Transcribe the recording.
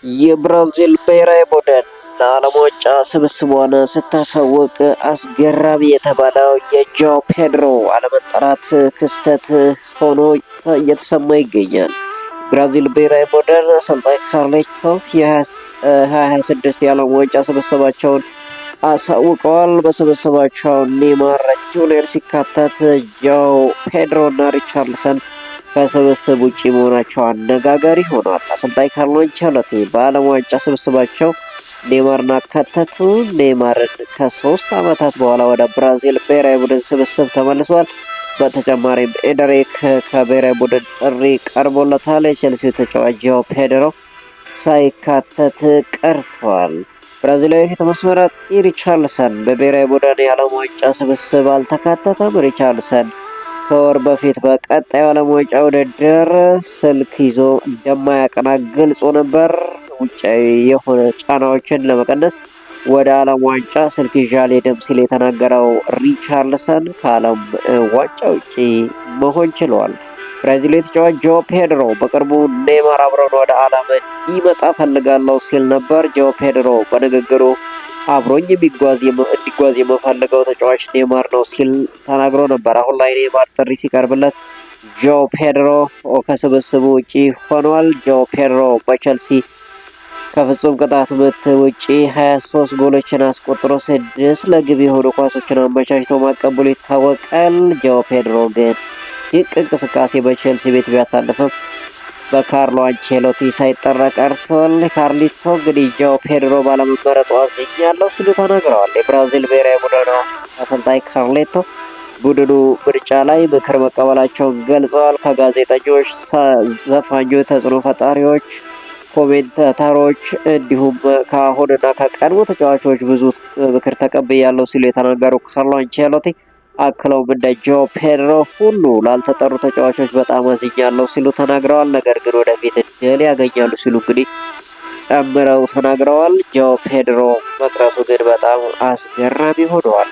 የብራዚል ብሔራዊ ቡድን ለዓለም ዋንጫ ስብስቧን ስታሳውቅ አስገራሚ የተባለው የጆ ፔድሮ አለመጠራት ክስተት ሆኖ እየተሰማ ይገኛል። ብራዚል ብሔራዊ ቡድን አሰልጣኝ ካርሌቶ የ2026 የዓለም ዋንጫ ስብስባቸውን አሳውቀዋል። በስብስባቸው ኔይማር ጁኒየር ሲካተት ጆ ፔድሮ እና ሪቻርልሰን ከስብስብ ውጪ መሆናቸው አነጋጋሪ ሆኗል። አሰልጣኝ ካርሎ አንቸሎቲ በዓለም ዋንጫ ስብስባቸው ኔይማርን አካተቱ። ኔይማርን ከ3 ዓመታት በኋላ ወደ ብራዚል ብሔራዊ ቡድን ስብስብ ተመልሷል። በተጨማሪም ኤደሪክ ከብሔራዊ ቡድን ጥሪ ቀርቦለታል። የቼልሲው ተጫዋች ጆ ፔድሮ ሳይካተት ቀርቷል። ብራዚላዊ የፊት መስመር አጥቂ ሪቻርልሰን በብሔራዊ ቡድን የዓለም ዋንጫ ስብስብ አልተካተተም። ሪቻርልሰን ከወር በፊት በቀጣዩ ዓለም ዋንጫ ውድድር ስልክ ይዞ እንደማያቀና ገልጾ ነበር። ውጫዊ የሆነ ጫናዎችን ለመቀነስ ወደ ዓለም ዋንጫ ስልክ ይዤ አልሄድም ሲል የተናገረው ሪቻርልሰን ከዓለም ዋንጫ ውጪ መሆን ችሏል። ብራዚላዊ ተጫዋች ጆ ፔድሮ በቅርቡ ኔይማር አብረን ወደ ዓለም እንዲመጣ ፈልጋለሁ ሲል ነበር። ጆ ፔድሮ በንግግሩ አብሮኝ እንዲጓዝ የምፈልገው ተጫዋች ኔይማር ነው ሲል ተናግሮ ነበር። አሁን ላይ ኔይማር ጥሪ ሲቀርብለት ጆ ፔድሮ ከስብስቡ ውጪ ሆኗል። ጆ ፔድሮ በቸልሲ ከፍጹም ቅጣት ምት ውጪ 23 ጎሎችን አስቆጥሮ 6 ለግብ የሆኑ ኳሶችን አመቻችቶ ማቀበሉ ይታወቃል። ጆ ፔድሮ ግን ድንቅ እንቅስቃሴ በቸልሲ ቤት ቢያሳልፍም በካርሎ አንቼሎቲ ሳይጠራ ቀርቷል። ካርሊቶ እንግዲህ ጆ ፔድሮ ባለመመረጡ አዝኛለሁ ሲሉ ተናግረዋል። የብራዚል ብሔራዊ ቡድን አሰልጣኝ ካርሌቶ ቡድኑ ምርጫ ላይ ምክር መቀበላቸውን ገልጸዋል። ከጋዜጠኞች፣ ዘፋኞች፣ ተጽዕኖ ፈጣሪዎች፣ ኮሜንታተሮች እንዲሁም ከአሁንና ከቀድሞ ተጫዋቾች ብዙ ምክር ተቀብያለሁ ሲሉ የተናገሩ ካርሎ አንቼሎቲ አክለውም እንደ ጆ ፔድሮ ሁሉ ላልተጠሩ ተጫዋቾች በጣም አዝኛለሁ ሲሉ ተናግረዋል። ነገር ግን ወደፊት እድል ያገኛሉ ሲሉ እንግዲህ ጨምረው ተናግረዋል። ጆ ፔድሮ መቅረቱ ግን በጣም አስገራሚ ሆነዋል።